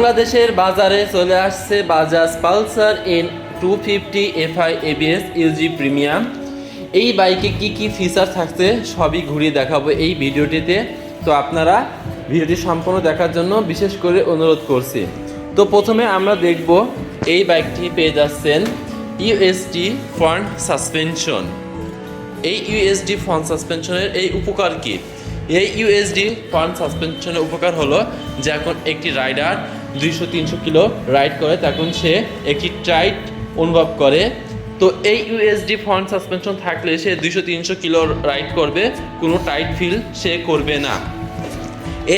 বাংলাদেশের বাজারে চলে আসছে Bajaj Pulsar N 250 FI ABS UG premium. এই বাইকে কি কি ফিচার থাকছে সবই ঘুরিয়ে দেখাবো এই ভিডিওটিতে। তো আপনারা ভিডিওটি সম্পূর্ণ দেখার জন্য বিশেষ করে অনুরোধ করছি। তো প্রথমে আমরা দেখব এই বাইকটি পেয়ে যাচ্ছেন ইউএসডি ফ্রন্ট সাসপেনশন। এই ইউএসডি ফ্রন্ট সাসপেনশনের এই উপকার কি? এই ইউএসডি ফ্রন্ট সাসপেনশনের উপকার হলো যে এখন একটি রাইডার 200-300 কিলো রাইড করে তখন সে একটি টাইট অনুভব করে। তো এই ইউএসডি ফ্রন্ট সাসপেনশন থাকলে সে 200-300 কিলো রাইড করবে, কোনো টাইট ফিল সে করবে না।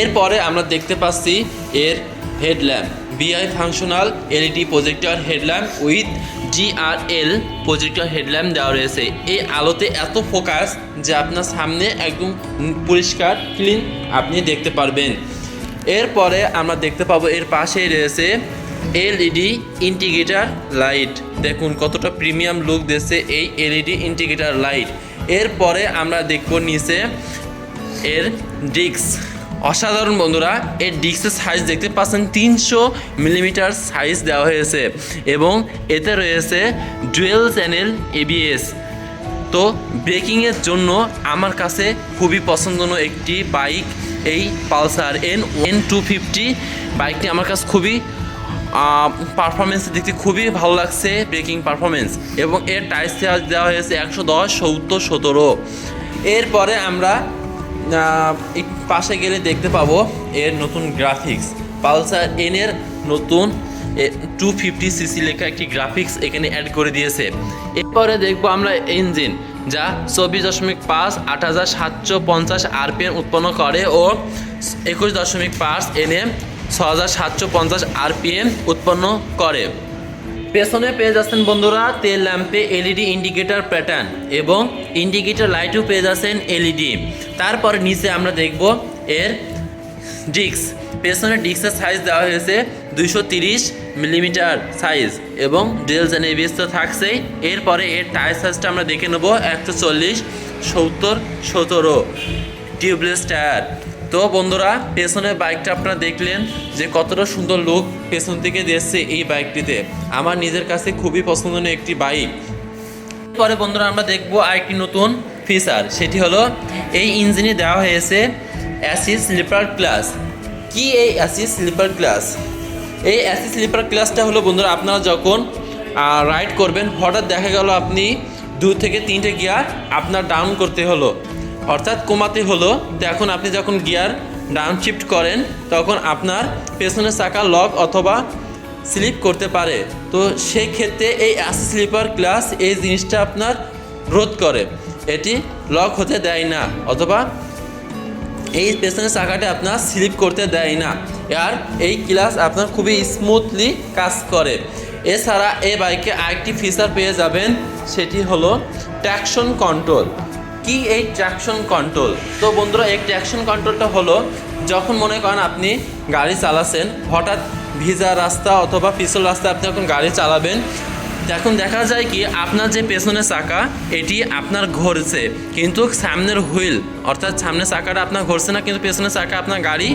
এরপরে আমরা দেখতে পাচ্ছি এর headlamp, bi functional LED projector headlamp with DRL projector headlamp দেওয়া রয়েছে। এই আলোতে এত ফোকাস যে আপনার সামনে একদম পরিষ্কার ক্লিন আপনি দেখতে পারবেন। এরপরে আমরা দেখতে পাবো এর পাশেই রয়েছে এলইডি ইন্ডিকেটর লাইট। দেখুন কতটা প্রিমিয়াম লুক দিচ্ছে এই এলইডি ইন্ডিকেটর লাইট। এরপরে আমরা দেখব নিচে এর ডিস্ক, অসাধারণ বন্ধুরা। এর ডিস্কের সাইজ দেখতে পাচ্ছেন 300 মিলিমিটার সাইজ দেওয়া হয়েছে এবং এতে রয়েছে ডুয়েল চ্যানেল এবিএস। তো ব্রেকিংয়ের জন্য আমার কাছে খুবই পছন্দনীয় একটি বাইক এই পালসার এন 250 বাইকটি আমার কাছে খুবই পারফরমেন্স দেখতে খুবই ভালো লাগছে, ব্রেকিং পারফরমেন্স। এবং এর টায়ার সাইজ দেওয়া হয়েছে 110, 70, 17। এরপরে আমরা পাশে গেলে দেখতে পাবো এর নতুন গ্রাফিক্স। পালসার এনের নতুন 250cc লেখা একটি গ্রাফিক্স এখানে অ্যাড করে দিয়েছে। এরপরে দেখবো আমরা ইঞ্জিন, যা 24.5 8750 RPM উৎপন্ন করে ও 21.5 NM 6750 RPM উৎপন্ন করে। পেছনে পেয়ে যাচ্ছেন বন্ধুরা তেল ল্যাম্পে এলইডি ইন্ডিকেটর প্যাটার্ন এবং ইন্ডিকেটর লাইটও পেয়ে যাচ্ছেন এলইডি। তারপরে নিচে আমরা দেখব এর ডিস্ক। পেছনের ডিস্কের সাইজ দেওয়া হয়েছে 230 মিলিমিটার সাইজ এবং ডুয়েল চ্যানেল এবিএস তো থাকছেই। এরপরে এর টায়ার সাইজটা আমরা দেখে নেব 140, 70, 17 টিউবলেস টায়ার। তো বন্ধুরা পেছনের বাইকটা আপনারা দেখলেন যে কতটা সুন্দর লুক পেছন থেকে দিয়েছে এই বাইকটিতে। আমার নিজের কাছে খুবই পছন্দনীয় একটি বাইক। পরে বন্ধুরা আমরা দেখব আরেকটি নতুন ফিচার, সেটি হলো এই ইঞ্জিনে দেওয়া হয়েছে অ্যাসি স্লিপার ক্লাস। কি এই অ্যাসি স্লিপার ক্লাস? এই অ্যাসি স্লিপার ক্লাসটা হলো বন্ধুরা আপনারা যখন রাইড করবেন হঠাৎ দেখা গেল আপনি 2 থেকে 3টে গিয়ার আপনার ডাউন করতে হলো, অর্থাৎ কমাতে হলো। তো এখন আপনি যখন গিয়ার ডাউন শিফট করেন তখন আপনার পেছনের চাকা লক অথবা স্লিপ করতে পারে। তো সেই ক্ষেত্রে এই অ্যাসি স্লিপার ক্লাস এই জিনিসটা আপনার রোধ করে, এটি লক হতে দেয় না অথবা এই পেছনের চাকাটা আপনার স্লিপ করতে দেয় না। আর এই ক্লাস আপনার খুবই স্মুথলি কাজ করে। এছাড়া এই বাইকে আরেকটি ফিচার পেয়ে যাবেন, সেটি হলো ট্র্যাকশন কন্ট্রোল। কি এই ট্র্যাকশন কন্ট্রোল? তো বন্ধুরা এই ট্র্যাকশন কন্ট্রোলটা হলো যখন মনে করেন আপনি গাড়ি চালাচ্ছেন, হঠাৎ ভিজা রাস্তা অথবা পিছল রাস্তায় আপনি যখন গাড়ি চালাবেন তখন দেখা যায় কি আপনার যে পেছনের চাকা এটি আপনার ঘুরছে কিন্তু সামনের হুইল অর্থাৎ সামনের চাকাটা আপনার ঘুরছে না, কিন্তু পেছনের চাকা আপনার গাড়ি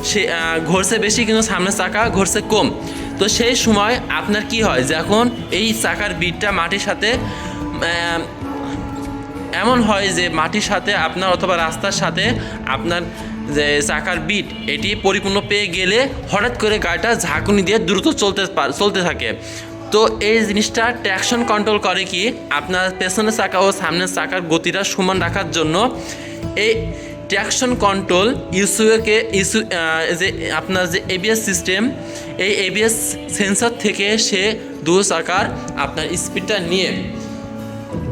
সে ঘুরছে বেশি কিন্তু সামনের চাকা ঘুরছে কম। তো সেই সময় আপনার কি হয়, যখন এই চাকার বিটটা মাটির সাথে এমন হয় যে মাটির সাথে আপনার অথবা রাস্তার সাথে আপনার যে চাকার বিট এটি পরিপূর্ণ পেয়ে গেলে হঠাৎ করে গাড়িটা ঝাঁকুনি দিয়ে দ্রুত চলতে থাকে। তো এই জিনিসটা ট্র্যাকশন কন্ট্রোল করে কি আপনার পেছনের চাকা ও সামনের চাকার গতিটা সমান রাখার জন্য এই ট্র্যাকশন কন্ট্রোল যে আপনার যে এবিএস সিস্টেম, এই এবিএস সেন্সর থেকে সে 2 চাকার আপনার স্পিডটা নিয়ে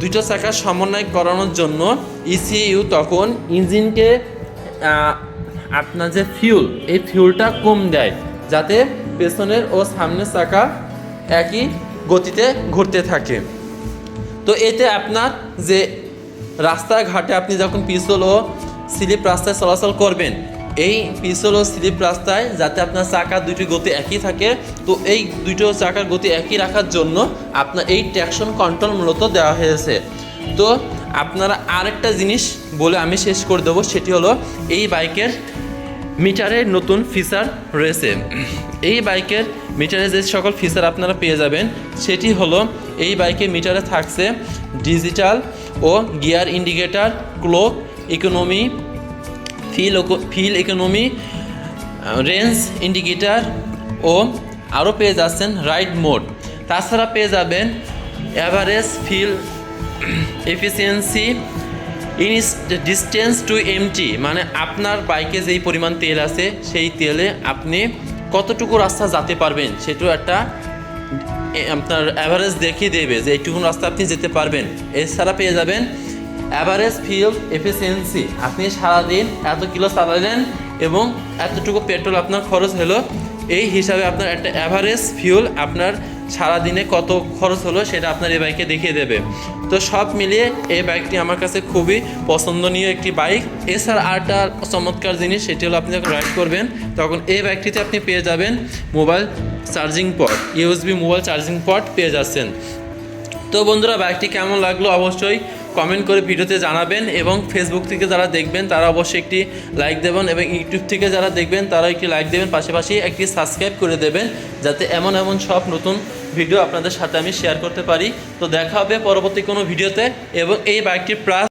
2টো চাকার সমন্বয় করানোর জন্য ইসিইউ তখন ইঞ্জিনকে আপনার যে ফিউল এই ফিউলটা কম দেয় যাতে পেছনের ও সামনের চাকা একই গতিতে ঘুরতে থাকে। তো এতে আপনার যে রাস্তাঘাটে আপনি যখন পিছল ও স্লিপ রাস্তায় চলাচল করবেন, এই পিছল ও স্লিপ রাস্তায় যাতে আপনার চাকার দুটি গতি একই থাকে, তো এই দুটো চাকার গতি একই রাখার জন্য আপনার এই ট্র্যাকশন কন্ট্রোল মূলত দেওয়া হয়েছে। তো আপনারা আরেকটা জিনিস বলে আমি শেষ করে দেবো, সেটি হলো এই বাইকের মিটারের নতুন ফিচার রয়েছে। এই বাইকের মিটারে যে সকল ফিচার আপনারা পেয়ে যাবেন সেটি হলো এই বাইকের মিটারে থাকছে ডিজিটাল ও gear indicator, clock, economy, fuel economy, range indicator ও আরও পেয়ে যাচ্ছেন রাইড মোড। তাছাড়া পেয়ে যাবেন average fuel efficiency in distance to empty, মানে আপনার বাইকে যেই পরিমাণ তেল আছে সেই তেলে আপনি কতটুকু রাস্তা যেতে পারবেন সেটাও একটা আপনার অ্যাভারেজ দেখিয়ে দেবে যে এইটুকুন রাস্তা আপনি যেতে পারবেন। এছাড়া পেয়ে যাবেন অ্যাভারেজ ফিউল এফিসিয়েন্সি, আপনি সারাদিন এত কিলো চালালেন এবং এতটুকু পেট্রোল আপনার খরচ হলো, এই হিসাবে আপনার একটা অ্যাভারেজ ফিউল আপনার সারাদিনে কত খরচ হলো সেটা আপনার এই বাইকে দেখিয়ে দেবে। তো সব মিলিয়ে এই বাইকটি আমার কাছে খুবই পছন্দনীয় একটি বাইক। এছাড়া আরেকটা চমৎকার জিনিস সেটি হলো আপনি যখন রাইড করবেন তখন এই বাইকটিতে আপনি পেয়ে যাবেন মোবাইল চার্জিং পট, ইউএসবি মোবাইল চার্জিং পট পেয়ে যাচ্ছেন। তো বন্ধুরা বাইকটি কেমন লাগলো অবশ্যই কমেন্ট করে ভিডিওতে জানাবেন, এবং ফেসবুক থেকে যারা দেখবেন তারা অবশ্যই একটি লাইক দেবেন, এবং ইউটিউব থেকে যারা দেখবেন তারা একটি লাইক দেবেন, পাশাপাশি একটি সাবস্ক্রাইব করে দেবেন যাতে এমন সব নতুন ভিডিও আপনাদের সাথে আমি শেয়ার করতে পারি। তো দেখা হবে পরবর্তী কোনো ভিডিওতে, এবং এই বাইকটির প্রাইস